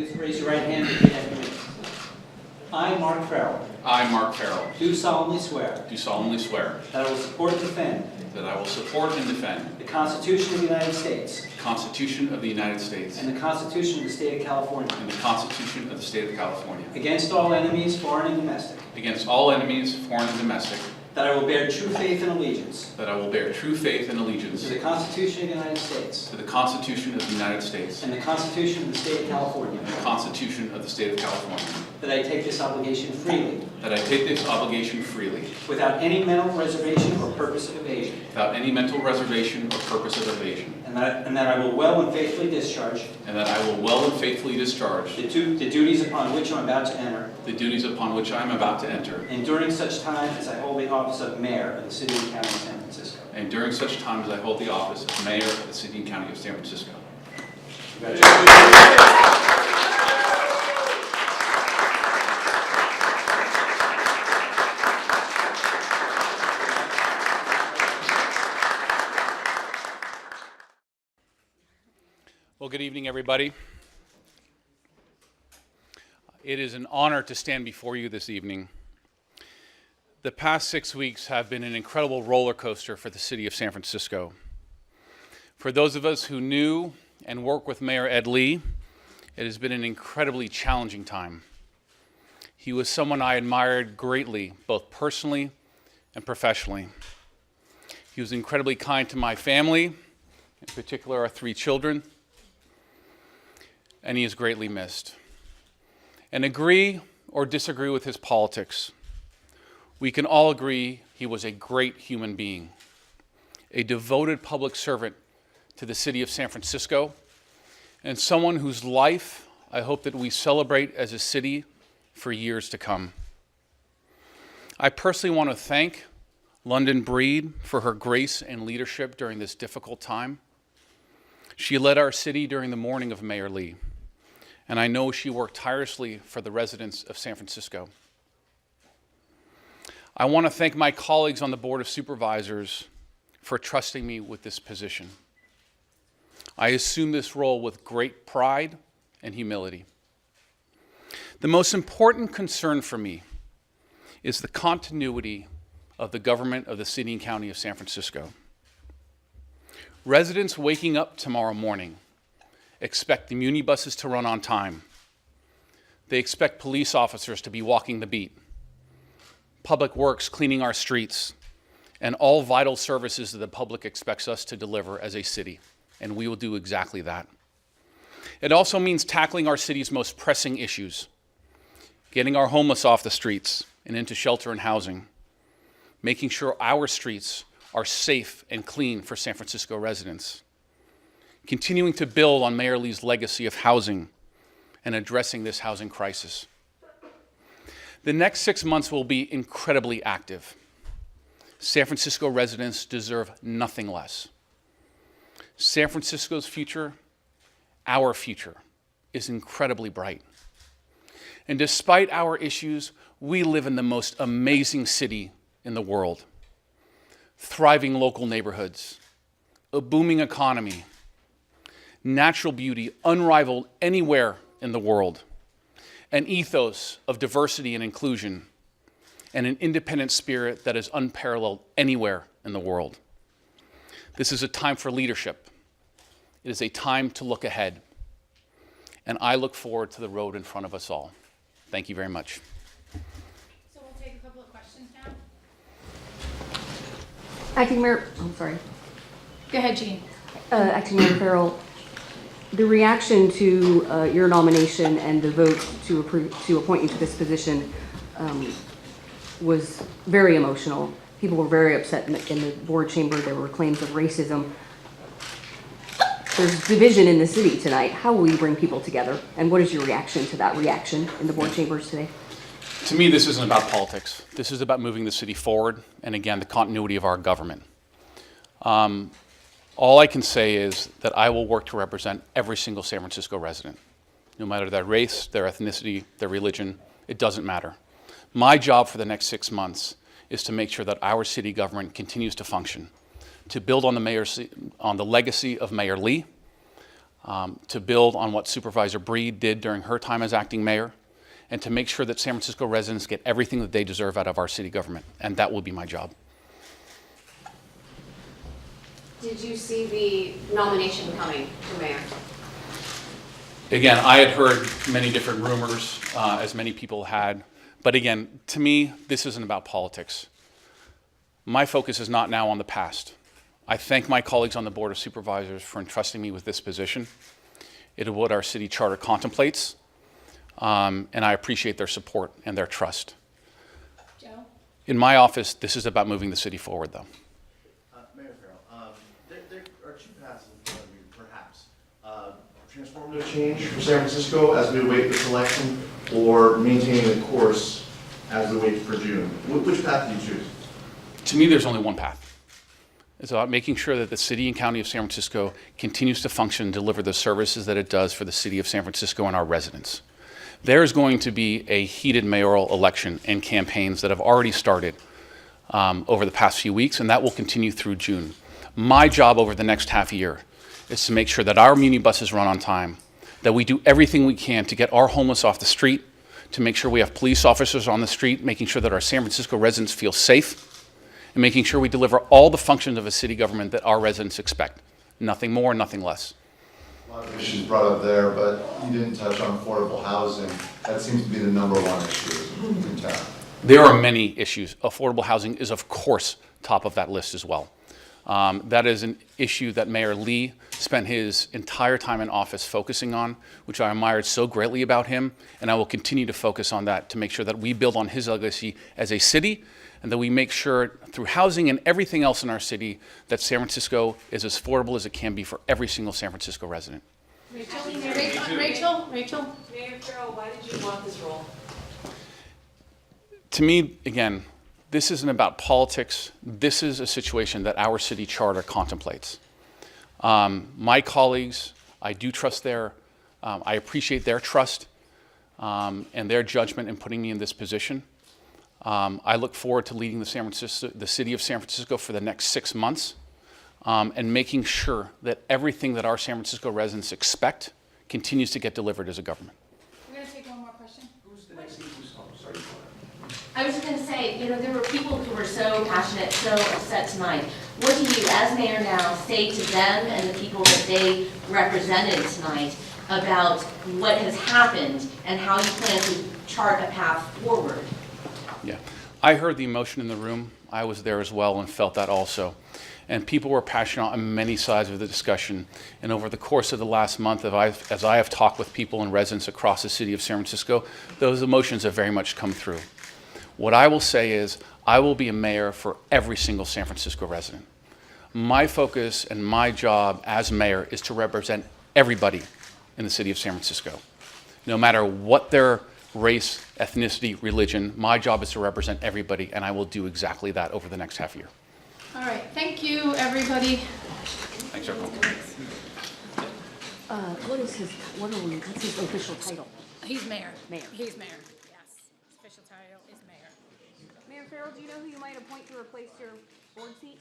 Please raise your right hand and repeat after me. I, Mark Farrell, I, Mark Farrell, do solemnly swear do solemnly swear that I will support and defend that I will support and defend the Constitution of the United States the Constitution of the United States and the Constitution of the State of California and the Constitution of the State of California against all enemies, foreign and domestic, against all enemies, foreign and domestic, that I will bear true faith and allegiance that I will bear true faith and allegiance to the Constitution of the United States to the Constitution of the United States and the Constitution of the State of California, and the Constitution of the State of California, that I take this obligation freely that I take this obligation freely without any mental reservation or purpose of evasion, without any mental reservation or purpose of evasion, and that I will well and faithfully discharge and that I will well and faithfully discharge the duties upon which I'm about to enter, the duties upon which I am about to enter, and during such time as I hold the office of Mayor of the City and County of San Francisco. and during such time as I hold the office of Mayor of the City and County of San Francisco. Well, good evening, everybody. It is an honor to stand before you this evening. The past 6 weeks have been an incredible roller coaster for the city of San Francisco. For those of us who knew and worked with Mayor Ed Lee, it has been an incredibly challenging time. He was someone I admired greatly, both personally and professionally. He was incredibly kind to my family, in particular our 3 children, and he is greatly missed. And agree or disagree with his politics, we can all agree he was a great human being, a devoted public servant to the city of San Francisco, and someone whose life I hope that we celebrate as a city for years to come. I personally want to thank London Breed for her grace and leadership during this difficult time. She led our city during the morning of Mayor Lee, and I know she worked tirelessly for the residents of San Francisco. I want to thank my colleagues on the Board of Supervisors for trusting me with this position. I assume this role with great pride and humility. The most important concern for me is the continuity of the government of the City and County of San Francisco. Residents waking up tomorrow morning expect the muni buses to run on time. They expect police officers to be walking the beat, Public Works cleaning our streets, and all vital services that the public expects us to deliver as a city, and we will do exactly that. It also means tackling our city's most pressing issues, getting our homeless off the streets and into shelter and housing, making sure our streets are safe and clean for San Francisco residents, continuing to build on Mayor Lee's legacy of housing and addressing this housing crisis. The next 6 months will be incredibly active. San Francisco residents deserve nothing less. San Francisco's future, our future, is incredibly bright. And despite our issues, we live in the most amazing city in the world. Thriving local neighborhoods, a booming economy, natural beauty unrivaled anywhere in the world, an ethos of diversity and inclusion, and an independent spirit that is unparalleled anywhere in the world. This is a time for leadership. It is a time to look ahead. And I look forward to the road in front of us all. Thank you very much. So we'll take a couple of questions now. Acting Mayor, I'm sorry. Go ahead, Jean. Acting Mayor Farrell, the reaction to your nomination and the vote to appoint you to this position was very emotional. People were very upset in the board chamber. There were claims of racism. There's division in the city tonight. How will you bring people together? And what is your reaction to that reaction in the board chambers today? To me, this isn't about politics. This is about moving the city forward and, again, the continuity of our government. All I can say is that I will work to represent every single San Francisco resident, no matter their race, their ethnicity, their religion. It doesn't matter. My job for the next 6 months is to make sure that our city government continues to function, to build on the legacy of Mayor Lee, to build on what Supervisor Breed did during her time as acting mayor, and to make sure that San Francisco residents get everything that they deserve out of our city government, and that will be my job. Did you see the nomination coming for mayor? Again, I had heard many different rumors, as many people had, but again, to me, this isn't about politics. My focus is not now on the past. I thank my colleagues on the Board of Supervisors for entrusting me with this position. It is what our city charter contemplates, and I appreciate their support and their trust. Joe? In my office, this is about moving the city forward, though. Mayor Farrell, there are two paths in front of you, perhaps. Transformative change for San Francisco as we await this election, or maintaining the course as we wait for June. Which path do you choose? To me, there's only one path. It's about making sure that the city and county of San Francisco continues to function and deliver the services that it does for the city of San Francisco and our residents. There's going to be a heated mayoral election and campaigns that have already started over the past few weeks, and that will continue through June. My job over the next half year is to make sure that our muni buses run on time, that we do everything we can to get our homeless off the street, to make sure we have police officers on the street, making sure that our San Francisco residents feel safe, and making sure we deliver all the functions of a city government that our residents expect. Nothing more, nothing less. A lot of issues brought up there, but you didn't touch on affordable housing. That seems to be the #1 issue in town. There are many issues. Affordable housing is, of course, top of that list as well. That is an issue that Mayor Lee spent his entire time in office focusing on, which I admired so greatly about him, and I will continue to focus on that to make sure that we build on his legacy as a city, and that we make sure through housing and everything else in our city that San Francisco is as affordable as it can be for every single San Francisco resident. Rachel? Mayor Farrell, why did you want this role? To me, again, this isn't about politics. This is a situation that our city charter contemplates. My colleagues, I do trust I appreciate their trust and their judgment in putting me in this position. I look forward to leading the city of San Francisco for the next 6 months and making sure that everything that our San Francisco residents expect continues to get delivered as a government. We're gonna take one more question. Who's the next speaker? Oh, sorry. I was just going to say, there were people who were so passionate, so upset tonight. What do you, as mayor now, say to them and the people that they represented tonight about what has happened and how you plan to chart a path forward? Yeah, I heard the emotion in the room. I was there as well and felt that also. And people were passionate on many sides of the discussion. And over the course of the last month, as I have talked with people and residents across the city of San Francisco, those emotions have very much come through. What I will say is, I will be a mayor for every single San Francisco resident. My focus and my job as mayor is to represent everybody in the city of San Francisco. No matter what their race, ethnicity, religion, my job is to represent everybody, and I will do exactly that over the next half year. All right, thank you, everybody. Thanks, everyone. What's his official title? He's mayor. Mayor. He's mayor, yes. His official title is mayor. Mayor Farrell, do you know who you might appoint to replace your board seat?